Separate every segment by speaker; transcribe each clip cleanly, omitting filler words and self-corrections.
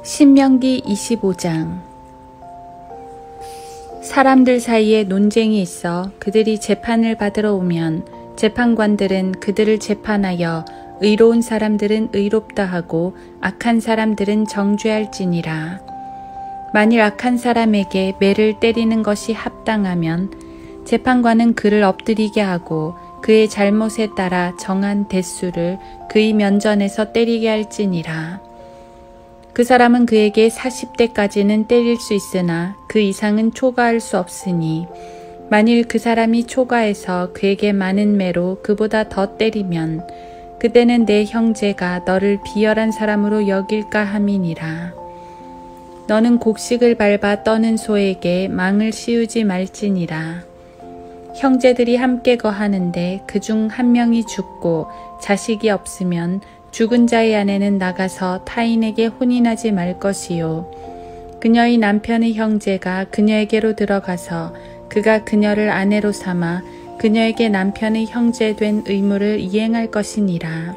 Speaker 1: 신명기 25장. 사람들 사이에 논쟁이 있어 그들이 재판을 받으러 오면 재판관들은 그들을 재판하여 의로운 사람들은 의롭다 하고 악한 사람들은 정죄할지니라. 만일 악한 사람에게 매를 때리는 것이 합당하면 재판관은 그를 엎드리게 하고 그의 잘못에 따라 정한 대수를 그의 면전에서 때리게 할지니라. 그 사람은 그에게 40대까지는 때릴 수 있으나 그 이상은 초과할 수 없으니 만일 그 사람이 초과해서 그에게 많은 매로 그보다 더 때리면 그때는 내 형제가 너를 비열한 사람으로 여길까 함이니라. 너는 곡식을 밟아 떠는 소에게 망을 씌우지 말지니라. 형제들이 함께 거하는데 그중 한 명이 죽고 자식이 없으면 죽은 자의 아내는 나가서 타인에게 혼인하지 말 것이요. 그녀의 남편의 형제가 그녀에게로 들어가서 그가 그녀를 아내로 삼아 그녀에게 남편의 형제 된 의무를 이행할 것이니라.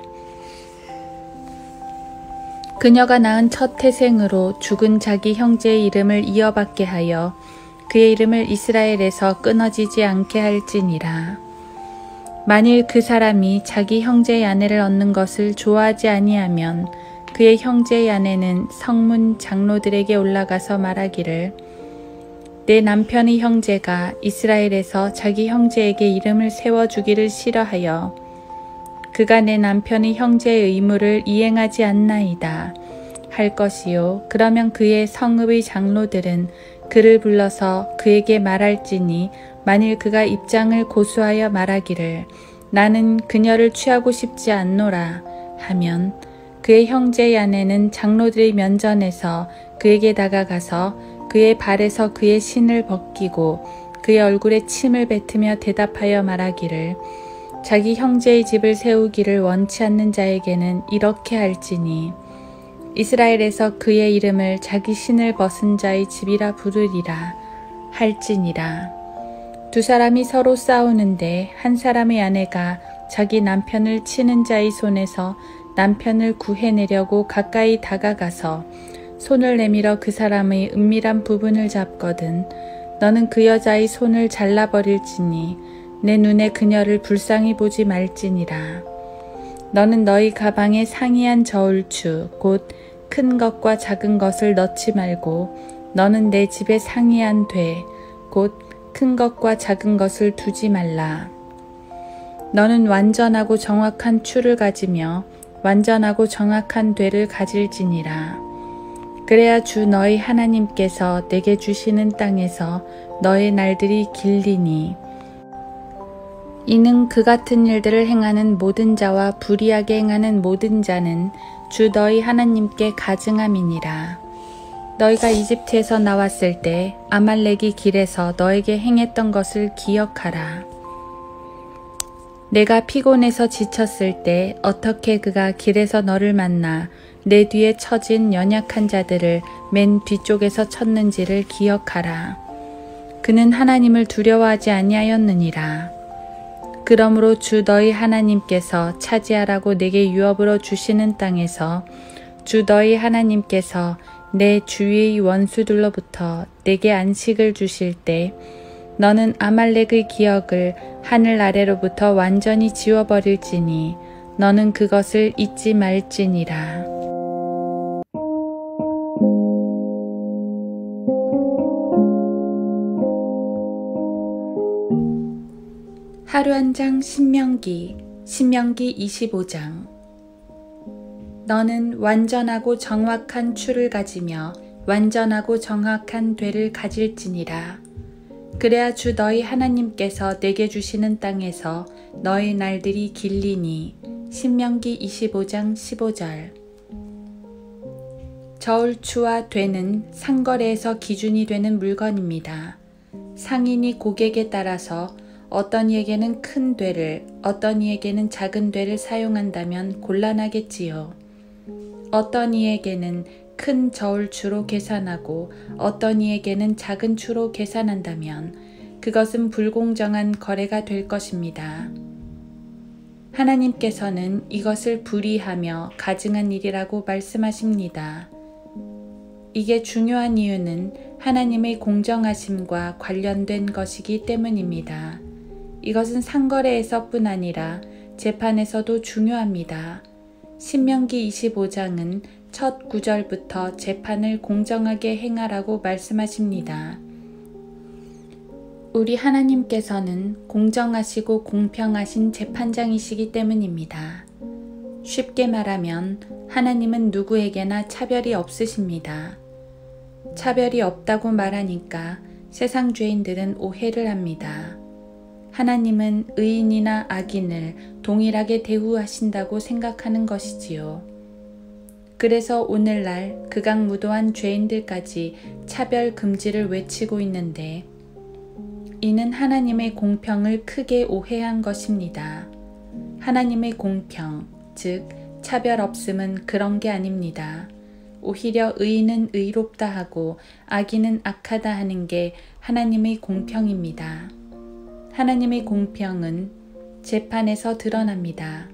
Speaker 1: 그녀가 낳은 첫 태생으로 죽은 자기 형제의 이름을 이어받게 하여 그의 이름을 이스라엘에서 끊어지지 않게 할지니라. 만일 그 사람이 자기 형제의 아내를 얻는 것을 좋아하지 아니하면 그의 형제의 아내는 성문 장로들에게 올라가서 말하기를 내 남편의 형제가 이스라엘에서 자기 형제에게 이름을 세워주기를 싫어하여 그가 내 남편의 형제의 의무를 이행하지 않나이다 할 것이요. 그러면 그의 성읍의 장로들은 그를 불러서 그에게 말할지니 만일 그가 입장을 고수하여 말하기를 나는 그녀를 취하고 싶지 않노라 하면 그의 형제의 아내는 장로들의 면전에서 그에게 다가가서 그의 발에서 그의 신을 벗기고 그의 얼굴에 침을 뱉으며 대답하여 말하기를 자기 형제의 집을 세우기를 원치 않는 자에게는 이렇게 할지니 이스라엘에서 그의 이름을 자기 신을 벗은 자의 집이라 부르리라 할지니라. 두 사람이 서로 싸우는데 한 사람의 아내가 자기 남편을 치는 자의 손에서 남편을 구해내려고 가까이 다가가서 손을 내밀어 그 사람의 은밀한 부분을 잡거든 너는 그 여자의 손을 잘라버릴지니 내 눈에 그녀를 불쌍히 보지 말지니라. 너는 너희 가방에 상이한 저울추 곧 큰 것과 작은 것을 넣지 말고 너는 내 집에 상이한 돼 곧 큰 것과 작은 것을 두지 말라. 너는 완전하고 정확한 추를 가지며 완전하고 정확한 되를 가질지니라. 그래야 주 너희 하나님께서 내게 주시는 땅에서 너의 날들이 길리니 이는 그 같은 일들을 행하는 모든 자와 불의하게 행하는 모든 자는 주 너희 하나님께 가증함이니라. 너희가 이집트에서 나왔을 때 아말렉이 길에서 너에게 행했던 것을 기억하라. 내가 피곤해서 지쳤을 때 어떻게 그가 길에서 너를 만나 내 뒤에 처진 연약한 자들을 맨 뒤쪽에서 쳤는지를 기억하라. 그는 하나님을 두려워하지 아니하였느니라. 그러므로 주 너희 하나님께서 차지하라고 내게 유업으로 주시는 땅에서 주 너희 하나님께서 내 주위의 원수들로부터 내게 안식을 주실 때 너는 아말렉의 기억을 하늘 아래로부터 완전히 지워버릴지니 너는 그것을 잊지 말지니라. 하루 한 장 신명기 25장. 너는 완전하고 정확한 추를 가지며 완전하고 정확한 되를 가질지니라. 그래야 주 너희 하나님께서 내게 주시는 땅에서 너희 날들이 길리니. 신명기 25장 15절. 저울추와 되는 상거래에서 기준이 되는 물건입니다. 상인이 고객에 따라서 어떤 이에게는 큰 되를, 어떤 이에게는 작은 되를 사용한다면 곤란하겠지요. 어떤 이에게는 큰 저울추로 계산하고 어떤 이에게는 작은 추로 계산한다면 그것은 불공정한 거래가 될 것입니다. 하나님께서는 이것을 불의하며 가증한 일이라고 말씀하십니다. 이게 중요한 이유는 하나님의 공정하심과 관련된 것이기 때문입니다. 이것은 상거래에서뿐 아니라 재판에서도 중요합니다. 신명기 25장은 첫 구절부터 재판을 공정하게 행하라고 말씀하십니다. 우리 하나님께서는 공정하시고 공평하신 재판장이시기 때문입니다. 쉽게 말하면 하나님은 누구에게나 차별이 없으십니다. 차별이 없다고 말하니까 세상 죄인들은 오해를 합니다. 하나님은 의인이나 악인을 동일하게 대우하신다고 생각하는 것이지요. 그래서 오늘날 극악무도한 죄인들까지 차별 금지를 외치고 있는데 이는 하나님의 공평을 크게 오해한 것입니다. 하나님의 공평, 즉 차별 없음은 그런 게 아닙니다. 오히려 의인은 의롭다 하고 악인은 악하다 하는 게 하나님의 공평입니다. 하나님의 공평은 재판에서 드러납니다.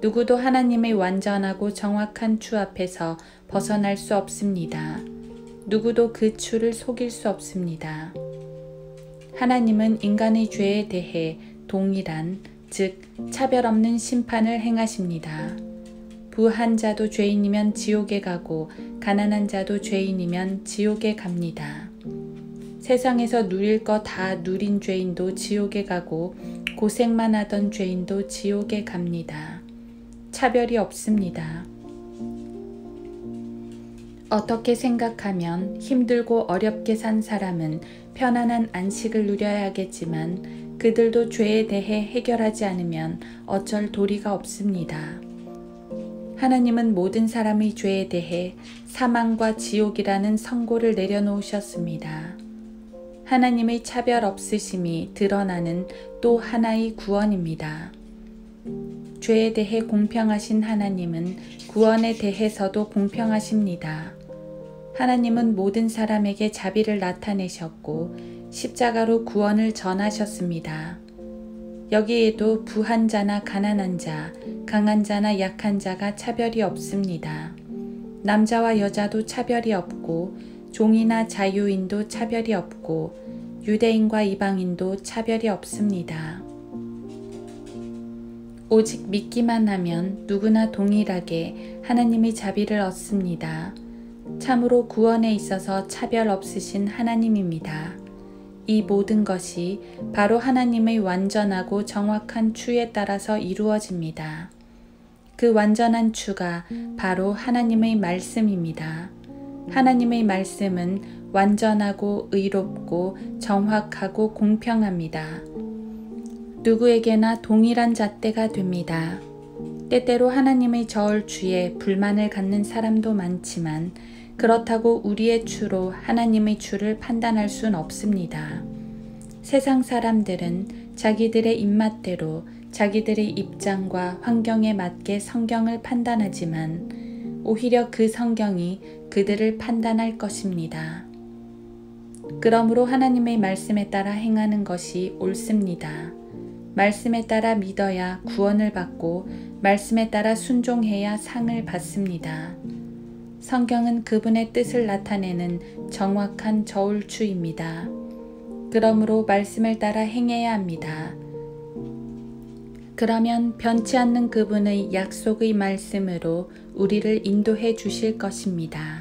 Speaker 1: 누구도 하나님의 완전하고 정확한 추 앞에서 벗어날 수 없습니다. 누구도 그 추를 속일 수 없습니다. 하나님은 인간의 죄에 대해 동일한, 즉 차별 없는 심판을 행하십니다. 부한 자도 죄인이면 지옥에 가고 가난한 자도 죄인이면 지옥에 갑니다. 세상에서 누릴 거 다 누린 죄인도 지옥에 가고 고생만 하던 죄인도 지옥에 갑니다. 차별이 없습니다. 어떻게 생각하면 힘들고 어렵게 산 사람은 편안한 안식을 누려야겠지만 그들도 죄에 대해 해결하지 않으면 어쩔 도리가 없습니다. 하나님은 모든 사람의 죄에 대해 사망과 지옥이라는 선고를 내려놓으셨습니다. 하나님의 차별 없으심이 드러나는 또 하나의 구원입니다. 죄에 대해 공평하신 하나님은 구원에 대해서도 공평하십니다. 하나님은 모든 사람에게 자비를 나타내셨고 십자가로 구원을 전하셨습니다. 여기에도 부한 자나 가난한 자, 강한 자나 약한 자가 차별이 없습니다. 남자와 여자도 차별이 없고 종이나 자유인도 차별이 없고 유대인과 이방인도 차별이 없습니다. 오직 믿기만 하면 누구나 동일하게 하나님의 자비를 얻습니다. 참으로 구원에 있어서 차별 없으신 하나님입니다. 이 모든 것이 바로 하나님의 완전하고 정확한 추에 따라서 이루어집니다. 그 완전한 추가 바로 하나님의 말씀입니다. 하나님의 말씀은 완전하고 의롭고 정확하고 공평합니다. 누구에게나 동일한 잣대가 됩니다. 때때로 하나님의 저울추에 불만을 갖는 사람도 많지만 그렇다고 우리의 추로 하나님의 추를 판단할 순 없습니다. 세상 사람들은 자기들의 입맛대로 자기들의 입장과 환경에 맞게 성경을 판단하지만 오히려 그 성경이 그들을 판단할 것입니다. 그러므로 하나님의 말씀에 따라 행하는 것이 옳습니다. 말씀에 따라 믿어야 구원을 받고 말씀에 따라 순종해야 상을 받습니다. 성경은 그분의 뜻을 나타내는 정확한 저울추입니다. 그러므로 말씀을 따라 행해야 합니다. 그러면 변치 않는 그분의 약속의 말씀으로 우리를 인도해 주실 것입니다.